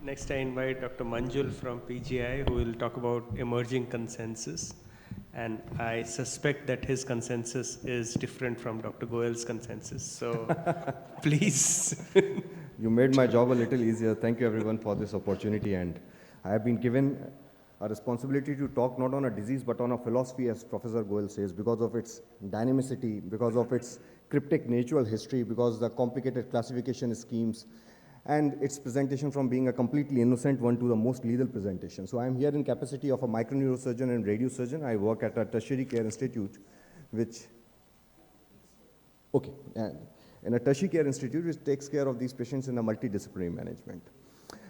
Next, I invite Dr. Manjul from PGI, who will talk about emerging consensus. And I suspect that his consensus is different from Dr. Goel's consensus. So please. You made my job a little easier. Thank you everyone for this opportunity. And I have been given a responsibility to talk not on a disease, but on a philosophy, as Professor Goel says, because of its dynamicity, because of its cryptic natural history, because the complicated classification schemes, and its presentation from being a completely innocent one to the most lethal presentation. So I am here in capacity of a microneurosurgeon and radiosurgeon. I work at a tertiary care institute, which, in a tertiary care institute which takes care of these patients in a multidisciplinary management.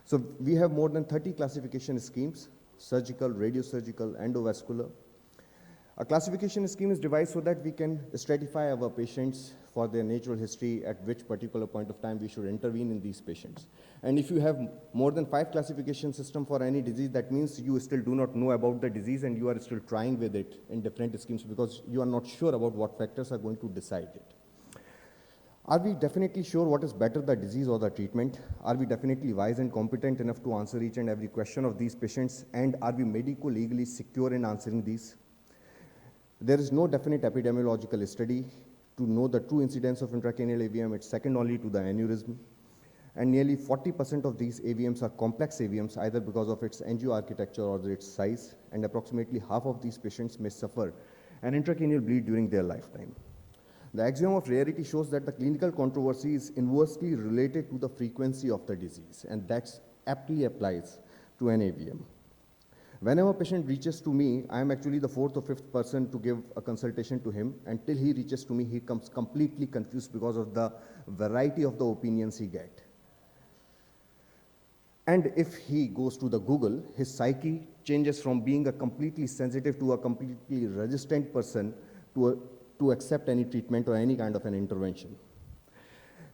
So we have more than 30 classification schemes: surgical, radiosurgical, endovascular. A classification scheme is devised so that we can stratify our patients for their natural history, at which particular point of time we should intervene in these patients. And if you have more than 5 classification systems for any disease, that means you still do not know about the disease and you are still trying with it in different schemes because you are not sure about what factors are going to decide it. Are we definitely sure what is better, the disease or the treatment? Are we definitely wise and competent enough to answer each and every question of these patients? And are we medico-legally secure in answering these? There is no definite epidemiological study to know the true incidence of intracranial AVM. It's second only to the aneurysm. And nearly 40% of these AVMs are complex AVMs, either because of its angioarchitecture or its size, and approximately half of these patients may suffer an intracranial bleed during their lifetime. The axiom of rarity shows that the clinical controversy is inversely related to the frequency of the disease, and that aptly applies to an AVM. Whenever a patient reaches to me, I am actually the 4th or 5th person to give a consultation to him. Until he reaches to me, he comes completely confused because of the variety of the opinions he gets. And if he goes to the Google, his psyche changes from being a completely sensitive to a completely resistant person to accept any treatment or any kind of an intervention.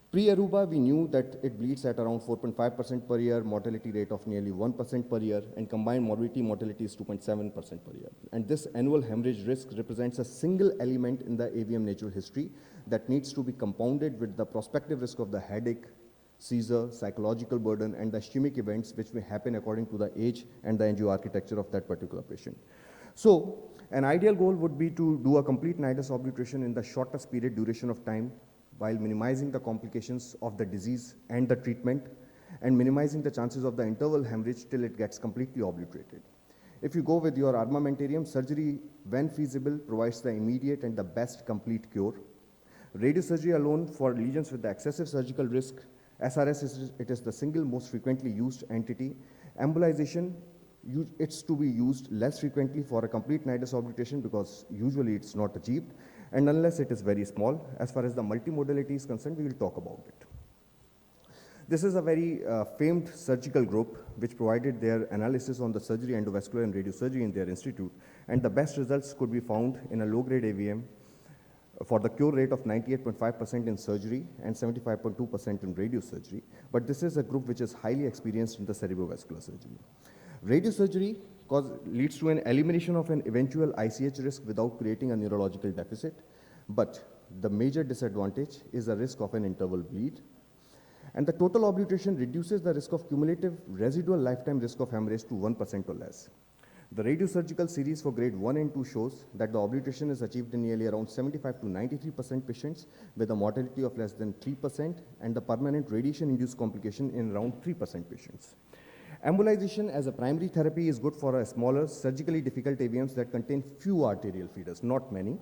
Pre-Aruba, we knew that it bleeds at around 4.5% per year, mortality rate of nearly 1% per year, and combined morbidity mortality is 2.7% per year. And this annual hemorrhage risk represents a single element in the AVM natural history that needs to be compounded with the prospective risk of the headache, seizure, psychological burden, and the ischemic events which may happen according to the age and the angioarchitecture of that particular patient. So, an ideal goal would be to do a complete nidus obliteration in the shortest period duration of time, while minimizing the complications of the disease and the treatment, and minimizing the chances of the interval hemorrhage till it gets completely obliterated. If you go with your armamentarium, surgery, when feasible, provides the immediate and the best complete cure. Radiosurgery alone for lesions with the excessive surgical risk, SRS, it is the single most frequently used entity. Embolization, it's to be used less frequently for a complete nidus obliteration because usually it's not achieved, and unless it is very small. As far as the multimodality is concerned, we will talk about it. This is a very famed surgical group which provided their analysis on the surgery, endovascular and radiosurgery in their institute, and the best results could be found in a low-grade AVM for the cure rate of 98.5% in surgery and 75.2% in radiosurgery, but this is a group which is highly experienced in the cerebrovascular surgery. Radiosurgery leads to an elimination of an eventual ICH risk without creating a neurological deficit, but the major disadvantage is the risk of an interval bleed. And the total obliteration reduces the risk of cumulative residual lifetime risk of hemorrhage to 1% or less. The radiosurgical series for grade 1 and 2 shows that the obliteration is achieved in nearly around 75 to 93% patients with a mortality of less than 3% and the permanent radiation-induced complication in around 3% patients. Embolization as a primary therapy is good for a smaller, surgically difficult AVMs that contain few arterial feeders, not many.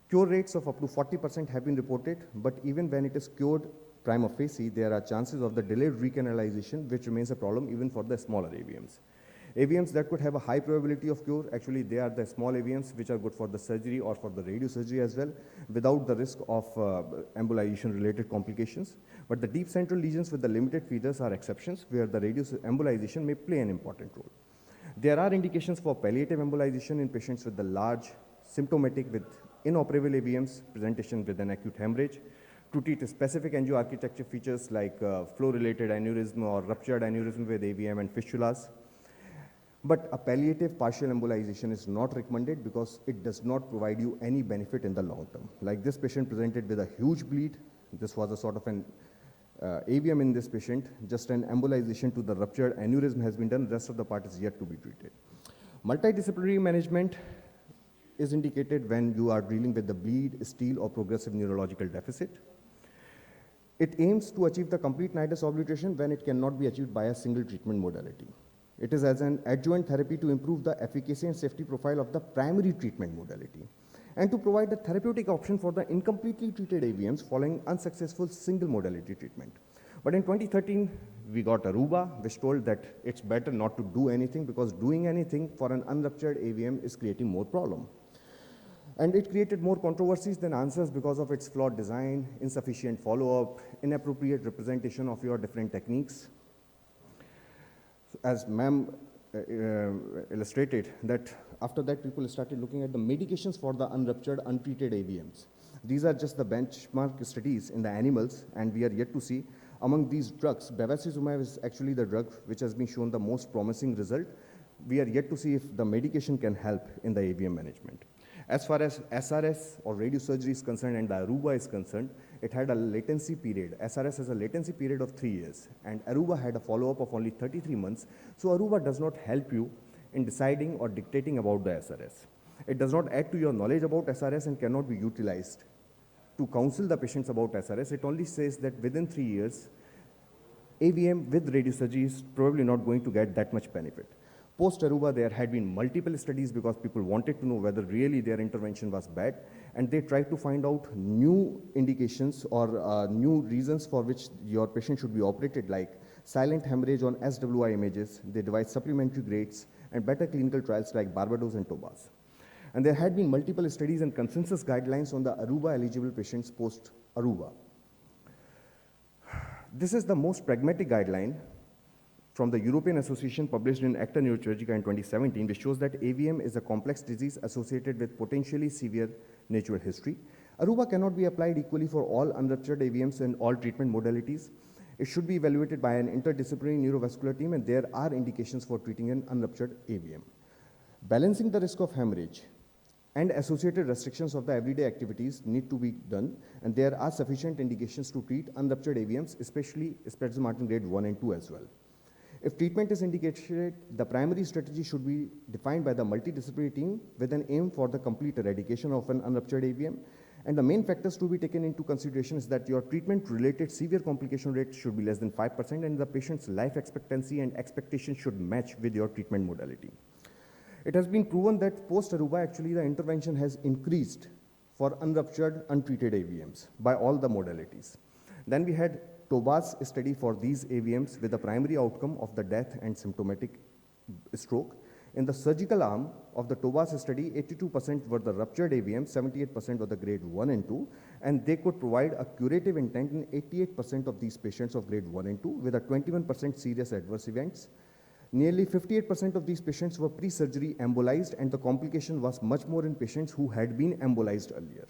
Cure rates of up to 40% have been reported, but even when it is cured prima facie, there are chances of the delayed recanalization, which remains a problem even for the smaller AVMs. AVMs that could have a high probability of cure, actually they are the small AVMs which are good for the surgery or for the radiosurgery as well, without the risk of embolization related complications. But the deep central lesions with the limited feeders are exceptions where the embolization may play an important role. There are indications for palliative embolization in patients with the large symptomatic with inoperable AVMs, presentation with an acute hemorrhage, to treat specific angioarchitecture features like flow-related aneurysm or ruptured aneurysm with AVM and fistulas. But a palliative partial embolization is not recommended because it does not provide you any benefit in the long term. Like this patient presented with a huge bleed. This was a sort of an AVM in this patient, just an embolization to the ruptured aneurysm has been done, rest of the part is yet to be treated. Multidisciplinary management is indicated when you are dealing with the bleed, steal, or progressive neurological deficit. It aims to achieve the complete nidus obliteration when it cannot be achieved by a single treatment modality. It is as an adjuvant therapy to improve the efficacy and safety profile of the primary treatment modality, and to provide a therapeutic option for the incompletely treated AVMs following unsuccessful single modality treatment. But in 2013, we got Aruba, which told that it's better not to do anything because doing anything for an unruptured AVM is creating more problem. And it created more controversies than answers because of its flawed design, insufficient follow-up, inappropriate representation of your different techniques. As ma'am illustrated, that after that people started looking at the medications for the unruptured, untreated AVMs. These are just the benchmark studies in the animals, and we are yet to see among these drugs, bevacizumab is actually the drug which has been shown the most promising result. We are yet to see if the medication can help in the AVM management. As far as SRS or radiosurgery is concerned and the Aruba is concerned, it had a latency period. SRS has a latency period of 3 years, and Aruba had a follow-up of only 33 months. So Aruba does not help you in deciding or dictating about the SRS. It does not add to your knowledge about SRS and cannot be utilized to counsel the patients about SRS. It only says that within 3 years, AVM with radiosurgery is probably not going to get that much benefit. Post-Aruba, there had been multiple studies because people wanted to know whether really their intervention was bad, and they tried to find out new indications or new reasons for which your patient should be operated, like silent hemorrhage on SWI images. They devised supplementary grades and better clinical trials like Barbados and Tobas. And there had been multiple studies and consensus guidelines on the Aruba-eligible patients post-Aruba. This is the most pragmatic guideline from the European Association published in Acta Neurosurgica in 2017, which shows that AVM is a complex disease associated with potentially severe natural history. Aruba cannot be applied equally for all unruptured AVMs and all treatment modalities. It should be evaluated by an interdisciplinary neurovascular team, and there are indications for treating an unruptured AVM. Balancing the risk of hemorrhage and associated restrictions of the everyday activities need to be done, and there are sufficient indications to treat unruptured AVMs, especially Spezzo-Martin grade 1 and 2 as well. If treatment is indicated, the primary strategy should be defined by the multidisciplinary team with an aim for the complete eradication of an unruptured AVM. And the main factors to be taken into consideration is that your treatment-related severe complication rate should be less than 5%, and the patient's life expectancy and expectation should match with your treatment modality. It has been proven that post-Aruba, actually the intervention has increased for unruptured, untreated AVMs by all the modalities. Then we had Tobas study for these AVMs with the primary outcome of the death and symptomatic stroke. In the surgical arm of the Tobas study, 82% were the ruptured AVMs, 78% were the grade 1 and 2, and they could provide a curative intent in 88% of these patients of grade 1 and 2 with a 21% serious adverse events. Nearly 58% of these patients were pre-surgery embolized, and the complication was much more in patients who had been embolized earlier.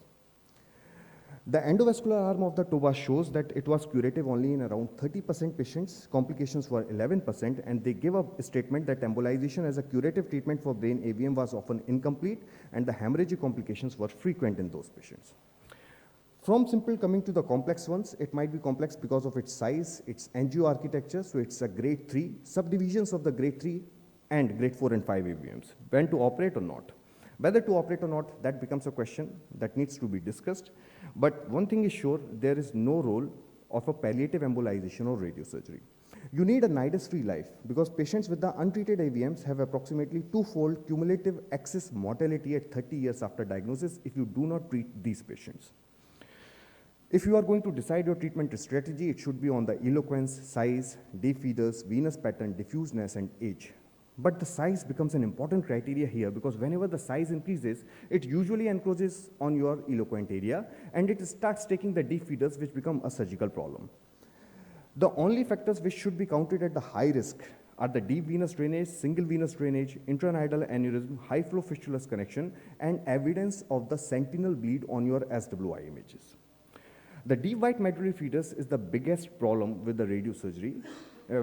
The endovascular arm of the Tobas shows that it was curative only in around 30% patients. Complications were 11%, and they give a statement that embolization as a curative treatment for brain AVM was often incomplete, and the hemorrhagic complications were frequent in those patients. From simple coming to the complex ones, it might be complex because of its size, its angio-architecture, so it's a grade 3, subdivisions of the grade 3 and grade 4 and 5 AVMs, when to operate or not. Whether to operate or not, that becomes a question that needs to be discussed. But one thing is sure, there is no role of a palliative embolization or radiosurgery. You need a nidus-free life because patients with the untreated AVMs have approximately twofold cumulative excess mortality at 30 years after diagnosis if you do not treat these patients. If you are going to decide your treatment strategy, it should be on the eloquence, size, deep feeders, venous pattern, diffuseness, and age. But the size becomes an important criteria here because whenever the size increases, it usually encroaches on your eloquent area and it starts taking the deep feeders, which become a surgical problem. The only factors which should be counted at the high risk are the deep venous drainage, single venous drainage, intranidal aneurysm, high flow fistulous connection, and evidence of the sentinel bleed on your SWI images. The deep white medullary fetus is the biggest problem with the radiosurgery.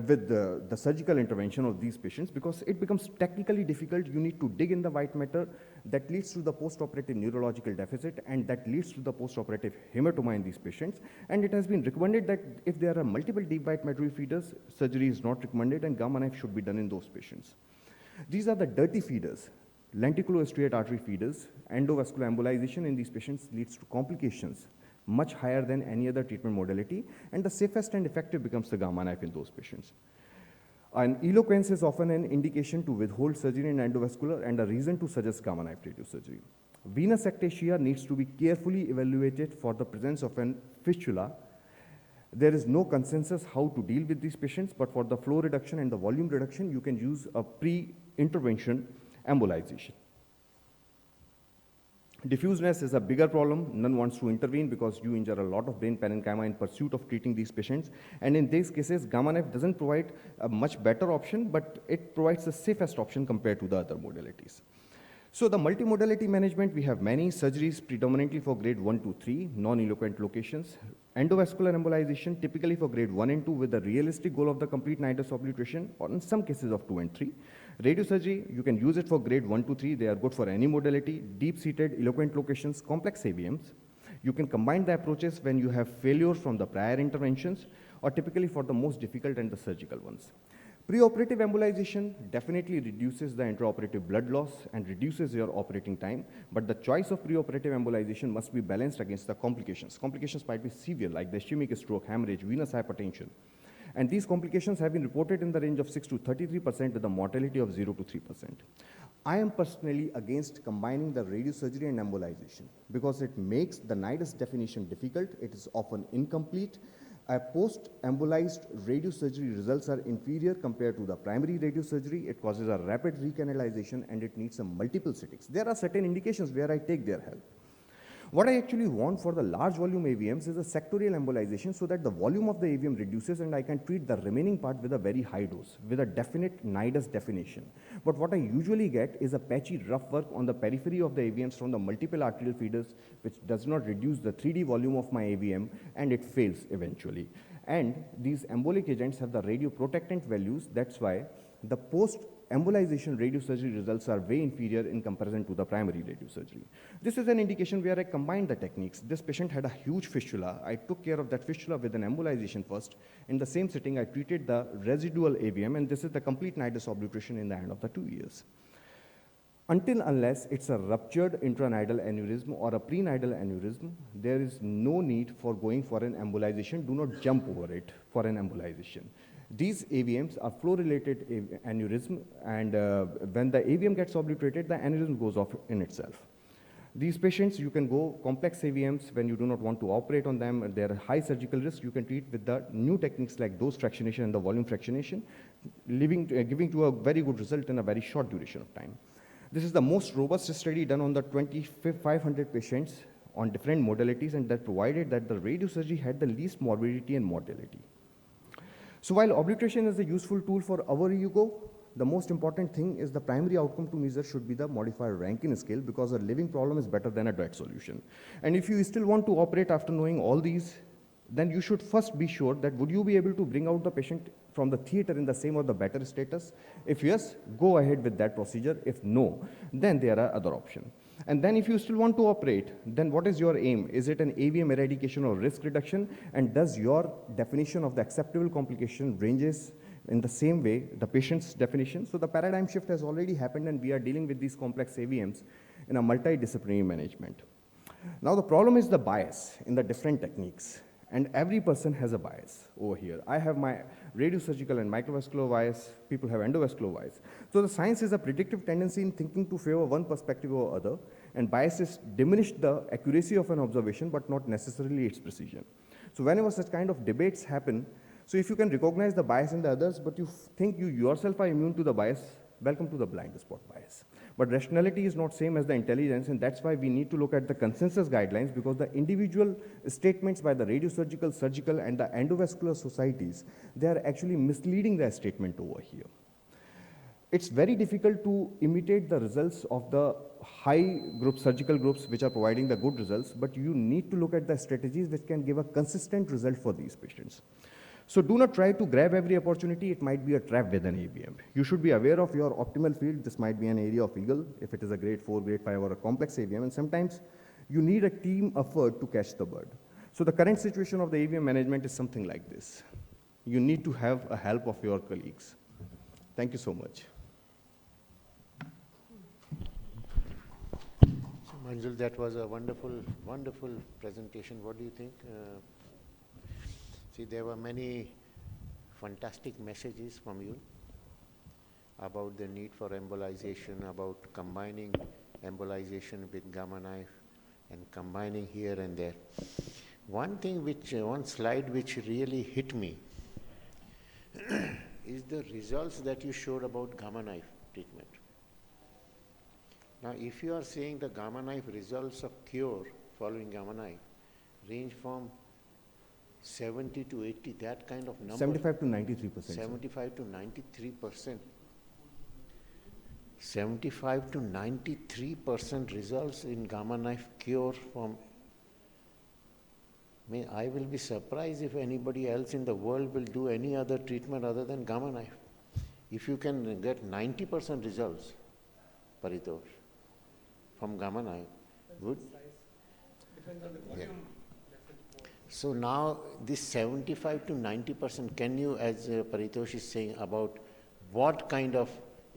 with the surgical intervention of these patients, because it becomes technically difficult. You need to dig in the white matter that leads to the postoperative neurological deficit, and that leads to the postoperative hematoma in these patients. And it has been recommended that if there are multiple deep white matter feeders, surgery is not recommended and gamma knife should be done in those patients. These are the dirty feeders, lenticulostriate artery feeders. Endovascular embolization in these patients leads to complications much higher than any other treatment modality, and the safest and effective becomes the gamma knife in those patients. And eloquence is often an indication to withhold surgery in endovascular and a reason to suggest gamma knife radiosurgery. Venous ectasia needs to be carefully evaluated for the presence of an fistula. There is no consensus how to deal with these patients, but for the flow reduction and the volume reduction, you can use a pre-intervention embolization. Diffuseness is a bigger problem. None wants to intervene because you injure a lot of brain parenchyma in pursuit of treating these patients. And in these cases, gamma knife doesn't provide a much better option, but it provides the safest option compared to the other modalities. So the multimodality management, we have many surgeries predominantly for grade 1 to 3, non-eloquent locations. Endovascular embolization typically for grade 1 and 2 with the realistic goal of the complete nidus obliteration, or in some cases of 2 and 3. Radiosurgery, you can use it for grade 1 to 3. They are good for any modality, deep-seated eloquent locations, complex AVMs. You can combine the approaches when you have failure from the prior interventions, or typically for the most difficult and the surgical ones. Preoperative embolization definitely reduces the intraoperative blood loss and reduces your operating time, but the choice of preoperative embolization must be balanced against the complications. Complications might be severe, like the ischemic stroke, hemorrhage, venous hypertension. And these complications have been reported in the range of 6 to 33% with a mortality of 0 to 3%. I am personally against combining the radiosurgery and embolization because it makes the nidus definition difficult. It is often incomplete. Post-embolized radiosurgery results are inferior compared to the primary radiosurgery. It causes a rapid recanalization and it needs some multiple sittings. There are certain indications where I take their help. What I actually want for the large volume AVMs is a sectorial embolization so that the volume of the AVM reduces and I can treat the remaining part with a very high dose, with a definite nidus definition. But what I usually get is a patchy rough work on the periphery of the AVMs from the multiple arterial feeders, which does not reduce the 3D volume of my AVM, and it fails eventually. And these embolic agents have the radioprotectant values. That's why the post-embolization radiosurgery results are way inferior in comparison to the primary radiosurgery. This is an indication where I combined the techniques. This patient had a huge fistula. I took care of that fistula with an embolization first. In the same sitting, I treated the residual AVM, and this is the complete nidus obliteration in the end of the 2 years. Until unless it's a ruptured intranidal aneurysm or a prenidal aneurysm, there is no need for going for an embolization. Do not jump over it for an embolization. These AVMs are flow-related aneurysm, and when the AVM gets obliterated, the aneurysm goes off in itself. These patients, you can go complex AVMs when you do not want to operate on them, and there are high surgical risk. You can treat with the new techniques like dose fractionation and the volume fractionation, giving to a very good result in a very short duration of time. This is the most robust study done on the 2,500 patients on different modalities, and that provided that the radiosurgery had the least morbidity and mortality. So while obliteration is a useful tool for our ego, the most important thing is the primary outcome to measure should be the modifier Rankin scale, because a living problem is better than a dead solution. And if you still want to operate after knowing all these, then you should first be sure that would you be able to bring out the patient from the theater in the same or the better status? If yes, go ahead with that procedure. If no, then there are other options. And then if you still want to operate, then what is your aim? Is it an AVM eradication or risk reduction? And does your definition of the acceptable complication ranges in the same way the patient's definition? So the paradigm shift has already happened, and we are dealing with these complex AVMs in a multidisciplinary management. Now the problem is the bias in the different techniques. And every person has a bias over here. I have my radiosurgical and microvascular bias. People have endovascular bias. So the science is a predictive tendency in thinking to favor one perspective or other, and biases diminish the accuracy of an observation, but not necessarily its precision. So whenever such kind of debates happen, so if you can recognize the bias in the others, but you think you yourself are immune to the bias, welcome to the blind spot bias. But rationality is not same as the intelligence, and that's why we need to look at the consensus guidelines, because the individual statements by the radiosurgical, surgical, and the endovascular societies, they are actually misleading the statement over here. It's very difficult to imitate the results of the high group, surgical groups, which are providing the good results, but you need to look at the strategies which can give a consistent result for these patients. So do not try to grab every opportunity. It might be a trap with an AVM. You should be aware of your optimal field. This might be an area of eagle, if it is a grade 4, grade 5, or a complex AVM. And sometimes you need a team effort to catch the bird. So the current situation of the AVM management is something like this. You need to have a help of your colleagues. Thank you so much. So Manjul, that was a wonderful, wonderful presentation. What do you think? See, there were many fantastic messages from you about the need for embolization, about combining embolization with gamma knife and combining here and there. One slide which really hit me is the results that you showed about gamma knife treatment. Now, if you are saying the gamma knife results of cure following gamma knife range from 70 to 80, that kind of number. 75 to 93%. 75 to 93%. 75 to 93% results in gamma knife cure from. I will be surprised if anybody else in the world will do any other treatment other than gamma knife. If you can get 90% results, Paritosh, from gamma knife, good. Depends on the volume. So now this 75 to 90%, can you, as Paritosh is saying, about what kind of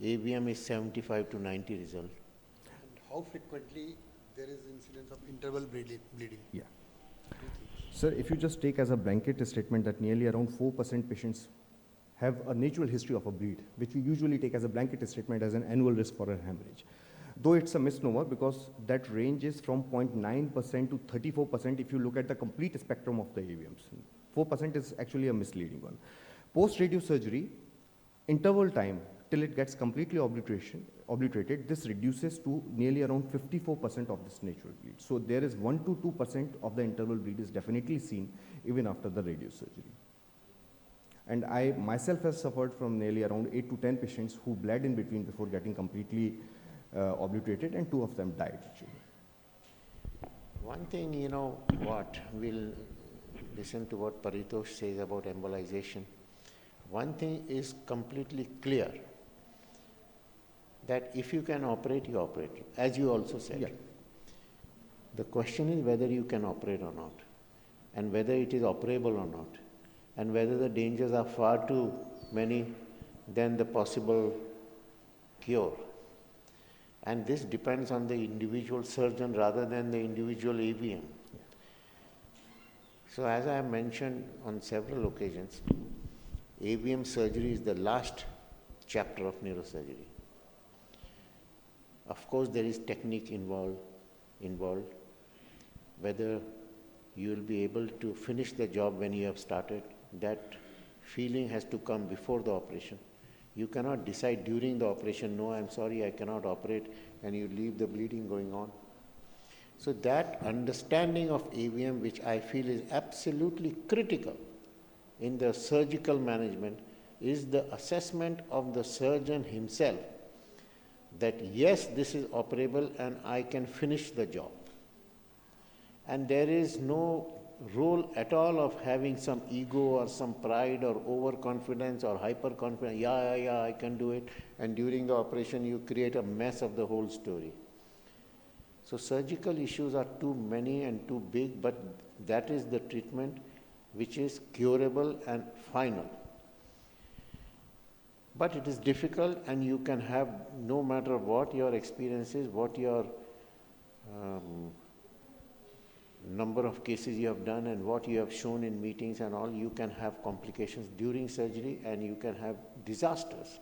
AVM is 75 to 90 result? And how frequently there is incidence of interval bleeding? Yeah. Sir, if you just take as a blanket statement that nearly around 4% patients have a natural history of a bleed, which we usually take as a blanket statement as an annual risk for a hemorrhage. Though it's a misnomer because that ranges from 0.9% to 34% if you look at the complete spectrum of the AVMs. 4% is actually a misleading one. Post-radiosurgery, interval time till it gets completely obliterated, this reduces to nearly around 54% of this natural bleed. So there is 1 to 2% of the interval bleed is definitely seen even after the radiosurgery. And I myself have suffered from nearly around 8 to 10 patients who bled in between before getting completely obliterated, and 2 of them died actually. One thing, we'll listen to what Paritosh says about embolization. One thing is completely clear, that if you can operate, you operate, as you also said. Yeah. The question is whether you can operate or not, and whether it is operable or not, and whether the dangers are far too many than the possible cure. And this depends on the individual surgeon rather than the individual AVM. So as I have mentioned on several occasions, AVM surgery is the last chapter of neurosurgery. Of course, there is technique involved. Whether you will be able to finish the job when you have started, that feeling has to come before the operation. You cannot decide during the operation, no, I'm sorry, I cannot operate, and you leave the bleeding going on. So that understanding of AVM, which I feel is absolutely critical in the surgical management, is the assessment of the surgeon himself that yes, this is operable and I can finish the job. And there is no role at all of having some ego or some pride or overconfidence or hyperconfidence. Yeah, I can do it. And during the operation, you create a mess of the whole story. So surgical issues are too many and too big, but that is the treatment which is curable and final. But it is difficult, and you can have, no matter what your experience is, what your number of cases you have done and what you have shown in meetings and all, you can have complications during surgery and you can have disasters.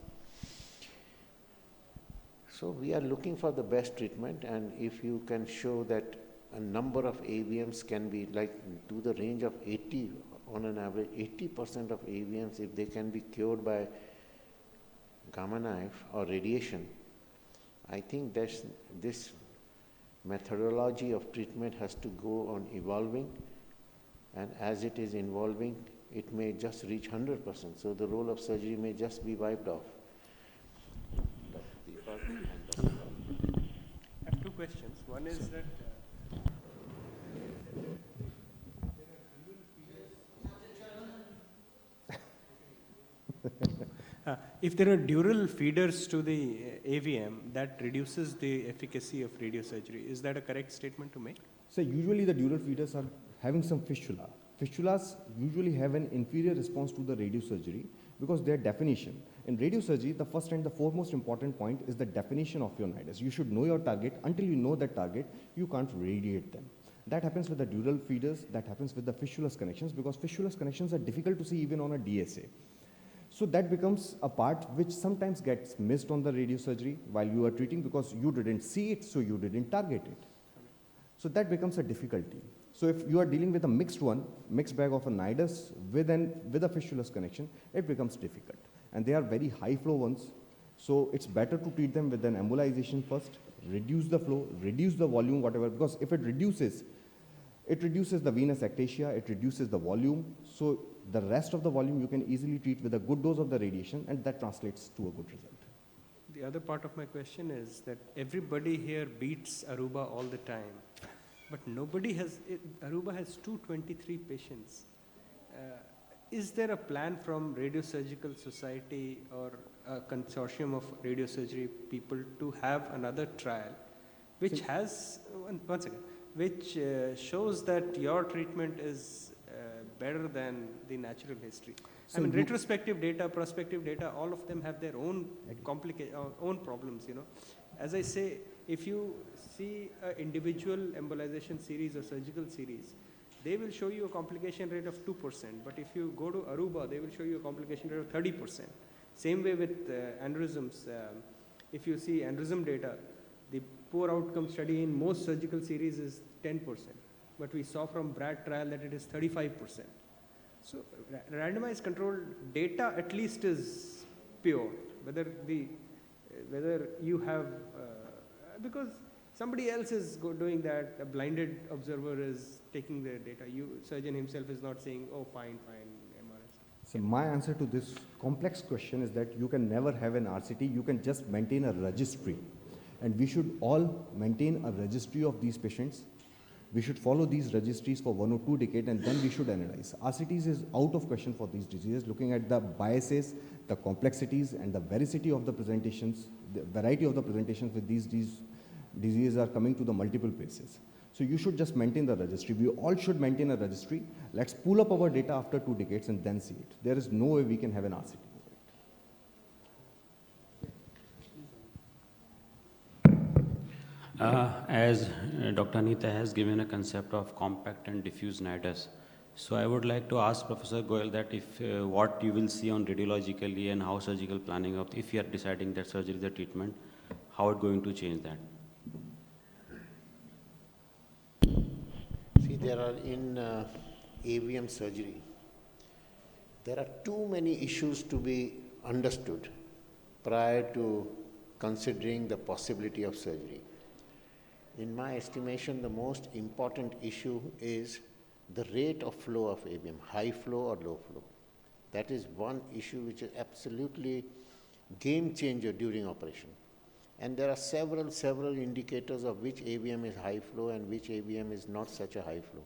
So we are looking for the best treatment, and if you can show that a number of AVMs can be like to the range of 80, on an average 80% of AVMs, if they can be cured by gamma knife or radiation, I think this methodology of treatment has to go on evolving, and as it is evolving, it may just reach 100%. So the role of surgery may just be wiped off. I have 2 questions. One is that If there are dural feeders to the AVM, that reduces the efficacy of radiosurgery. Is that a correct statement to make? So usually the dural feeders are having some fistula. Fistulas usually have an inferior response to the radiosurgery because their definition. In radiosurgery, the first and the foremost important point is the definition of your nidus. You should know your target. Until you know that target, you can't radiate them. That happens with the dural feeders, that happens with the fistulous connections because fistulous connections are difficult to see even on a DSA. So that becomes a part which sometimes gets missed on the radiosurgery while you are treating because you didn't see it, so you didn't target it. So that becomes a difficulty. So if you are dealing with a mixed bag of a nidus with a fistulous connection, it becomes difficult. And they are very high flow ones. So it's better to treat them with an embolization first, reduce the flow, reduce the volume, whatever, because if it reduces the venous ectasia, it reduces the volume. So the rest of the volume you can easily treat with a good dose of the radiation, and that translates to a good result. The other part of my question is that everybody here beats Aruba all the time, but nobody has, Aruba has 223 patients. Is there a plan from Radiosurgical Society or a consortium of radiosurgery people to have another trial which has, one second, which shows that your treatment is better than the natural history? So I mean, retrospective data, prospective data, all of them have their own own problems, you know. As I say, if you see an individual embolization series or surgical series, they will show you a complication rate of 2%. But if you go to Aruba, they will show you a complication rate of 30%. Same way with aneurysms. If you see aneurysm data, the poor outcome study in most surgical series is 10%. But we saw from Brad trial that it is 35%. So randomized controlled data at least is pure. Whether you have, because somebody else is doing that, a blinded observer is taking the data. Surgeon himself is not saying, oh, fine, MRS. So my answer to this complex question is that you can never have an RCT, you can just maintain a registry. And we should all maintain a registry of these patients. We should follow these registries for 1 or 2 decades and then we should analyze. RCTs is out of question for these diseases, looking at the biases, the complexities and the veracity of the presentations, the variety of the presentations with these diseases are coming to the multiple places. So you should just maintain the registry. We all should maintain a registry. Let's pull up our data after 2 decades and then see it. There is no way we can have an RCT. As Dr. Anita has given a concept of compact and diffuse nidus, so I would like to ask Professor Goyal that if what you will see on radiologically and how surgical planning of, if you are deciding that surgery is the treatment, how it going to change that? See, there are in AVM surgery, there are too many issues to be understood prior to considering the possibility of surgery. In my estimation, the most important issue is the rate of flow of AVM, high flow or low flow. That is one issue which is absolutely game changer during operation. And there are several indicators of which AVM is high flow and which AVM is not such a high flow.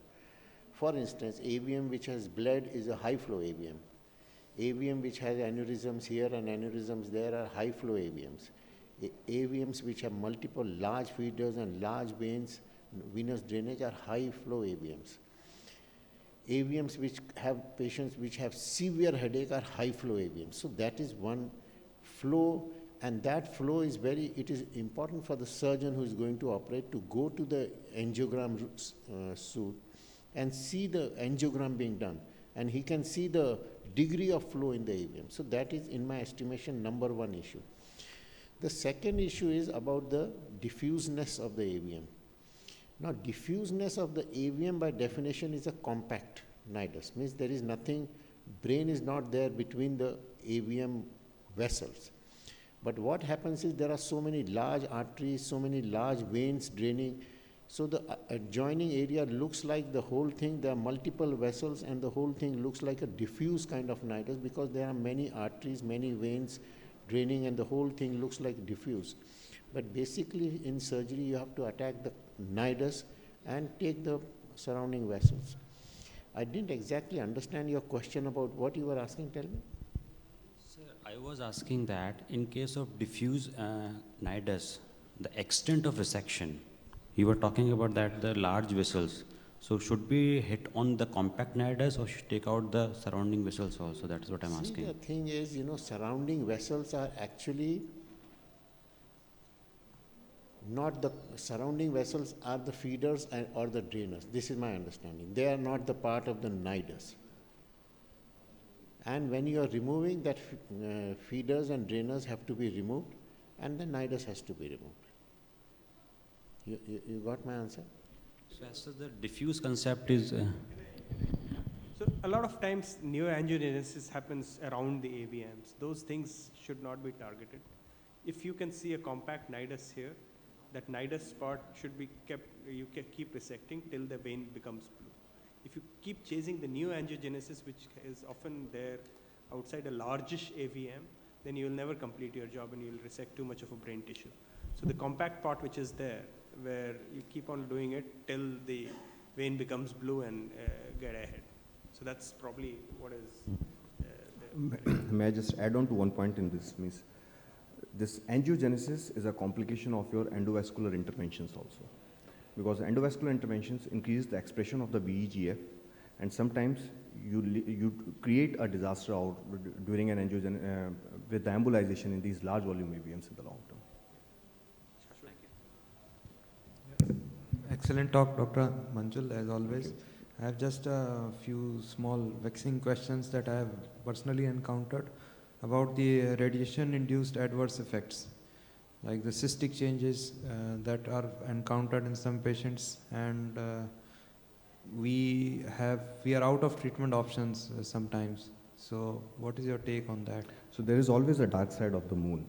For instance, AVM which has bled is a high flow AVM. AVM which has aneurysms here and aneurysms there are high flow AVMs. AVMs which have multiple large feeders and large veins, venous drainage are high flow AVMs. AVMs which have patients which have severe headache are high flow AVMs. So that is one flow, and that flow is it is important for the surgeon who is going to operate to go to the angiogram suite and see the angiogram being done. And he can see the degree of flow in the AVM. So that is, in my estimation, number one issue. The second issue is about the diffuseness of the AVM. Now, diffuseness of the AVM by definition is a compact nidus, means there is nothing, brain is not there between the AVM vessels. But what happens is there are so many large arteries, so many large veins draining, so the adjoining area looks like the whole thing, there are multiple vessels and the whole thing looks like a diffuse kind of nidus because there are many arteries, many veins draining and the whole thing looks like diffuse. But basically in surgery you have to attack the nidus and take the surrounding vessels. I didn't exactly understand your question about what you were asking, tell me. Sir, I I was asking that in case of diffuse nidus, the extent of resection, you were talking about that the large vessels. So should we hit on the compact nidus or should take out the surrounding vessels also? That is what I'm See, asking. the thing is, surrounding vessels are actually not the surrounding vessels are the feeders or the drainers. This is my understanding. They are not the part of the nidus. And when you are removing that, feeders and drainers have to be removed, and the nidus has to be removed. You got my answer? So as to the diffuse concept is, So a lot of times neuroangiogenesis happens around the AVMs. Those things should not be targeted. If you can see a compact nidus here, that nidus spot should be kept, you can keep resecting till the vein becomes blue. If you keep chasing the neuroangiogenesis, which is often there outside a largish AVM, then you will never complete your job and you will resect too much of a brain tissue. So the compact part which is there, where you keep on doing it till the vein becomes blue and get ahead. So that's probably what is May I just add on to one point in this, Miss? This angiogenesis is a complication of your endovascular interventions also. Because endovascular interventions increase the expression of the VEGF, and sometimes you create a disaster out during an angiogen with the embolization in these large volume AVMs in the long term. Excellent talk, Dr. Manjul, as always. I have just a few small vexing questions that I have personally encountered about the radiation-induced adverse effects, like the cystic changes that are encountered in some patients, and we are out of treatment options sometimes. So what is your take on that? So there is always a dark side of the moon,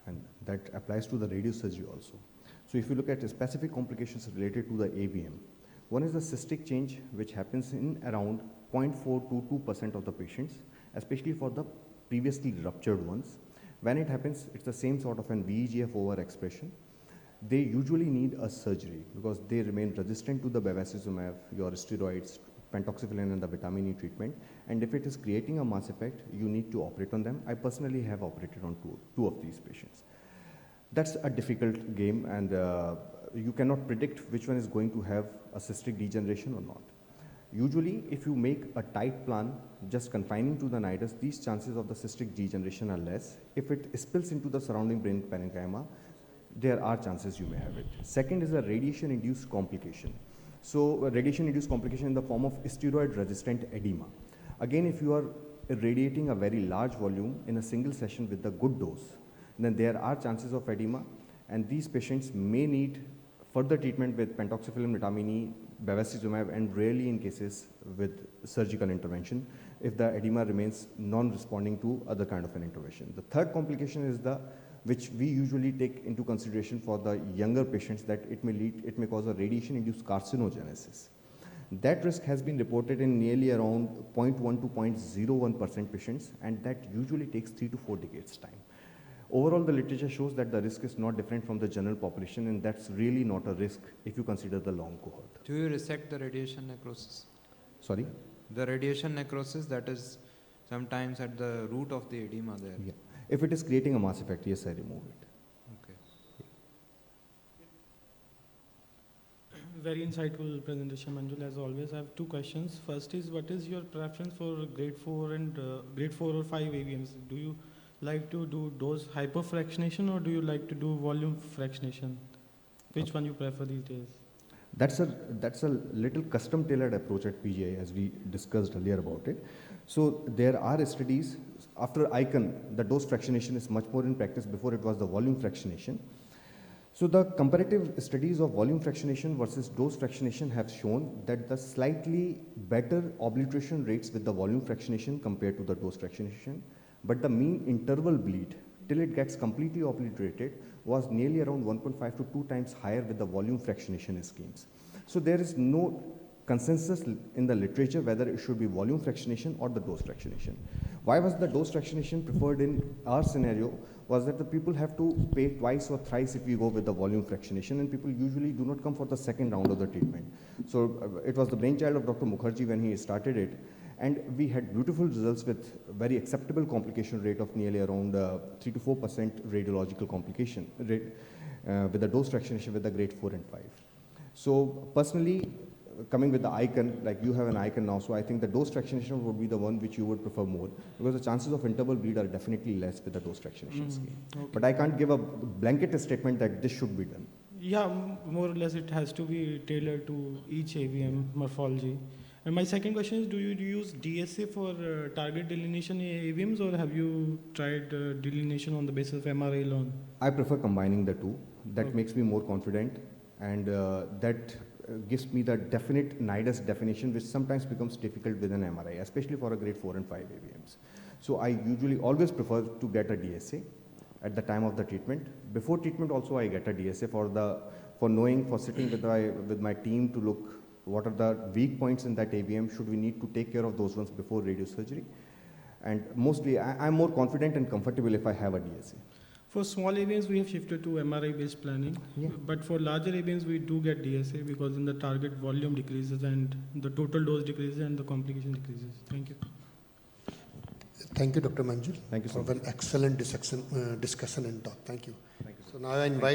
and that applies to the radiosurgery also. So if you look at specific complications related to the AVM, one is the cystic change, which happens in around 0.4 to 2% of the patients, especially for the previously ruptured ones. When it happens, it's the same sort of an VEGF overexpression. They usually need a surgery because they remain resistant to the bevacizumab, your steroids, pentoxifylline and the vitamin E treatment. And if it is creating a mass effect, you need to operate on them. I personally have operated on two of these patients. That's a difficult game, and you cannot predict which one is going to have a cystic degeneration or not. Usually, if you make a tight plan, just confining to the nidus, these chances of the cystic degeneration are less. If it spills into the surrounding brain parenchyma, there are chances you may have it. Second is a radiation-induced complication. So, a radiation-induced complication in the form of steroid-resistant edema. Again, if you are irradiating a very large volume in a single session with a good dose, then there are chances of edema, and these patients may need further treatment with pentoxifylline, vitamin E, bevacizumab, and rarely in cases with surgical intervention if the edema remains non-responding to other kind of an intervention. The third complication is which we usually take into consideration for the younger patients, that it may cause a radiation-induced carcinogenesis. That risk has been reported in nearly around 0.1 to 0.01% patients, and that usually takes 3 to 4 decades time. Overall, the literature shows that the risk is not different from the general population, and that's really not a risk if you consider the long cohort. Do you resect the radiation necrosis? Sorry? The radiation necrosis that is sometimes at the root of the edema there. Yeah. If it is creating a mass effect, yes, I remove it. Okay. Very insightful presentation, Manjul, as always. I have two questions. First is, what is your preference for grade 4 and grade 4 or 5 AVMs? Do you like to do dose hyperfractionation or do you like to do volume fractionation? Which one you prefer these days? That's a little custom tailored approach at PGI, as we discussed earlier about it. So there are studies after ICON, the dose fractionation is much more in practice. Before it was the volume fractionation. So the comparative studies of volume fractionation versus dose fractionation have shown that the slightly better obliteration rates with the volume fractionation compared to the dose fractionation, but the mean interval bleed till it gets completely obliterated was nearly around 1.5 to 2 times higher with the volume fractionation schemes. So there is no consensus in the literature whether it should be volume fractionation or the dose fractionation. Why was the dose fractionation preferred in our scenario was that the people have to pay twice or thrice if we go with the volume fractionation, and people usually do not come for the second round of the treatment. So it was the brainchild of Dr. Mukherjee when he started it, And we had beautiful results with very acceptable complication rate of nearly around 3 to 4% radiological complication rate, with the dose fractionation with the grade 4 and 5. So personally, coming with the icon, like you have an icon now, so I think the dose fractionation would be the one which you would prefer more, because the chances of interval bleed are definitely less with the dose fractionation scheme. Okay. But I can't give a blanket statement that this should be done. Yeah, more or less it has to be tailored to each AVM morphology. And my second question is, do you use DSA for target delineation in AVMs, or have you tried delineation on the basis of MRI alone? I prefer combining the two. That Okay. makes me more confident, and that gives me the definite nidus definition, which sometimes becomes difficult with an MRI, especially for a grade 4 and 5 AVMs. So I usually always prefer to get a DSA at the time of the treatment. Before treatment also I get a DSA for knowing, for sitting with my team to look what are the weak points in that AVM, should we need to take care of those ones before radiosurgery. And mostly I'm more confident and comfortable if I have a DSA. For small AVMs, we have shifted to MRI-based planning. Yeah. But for larger AVMs, we do get DSA because then the target volume decreases and the total dose decreases and the complication decreases. Thank you. Thank you, Dr. Manjul. Thank you so for much. an excellent discussion and talk. Thank you. Thank you. So now I invite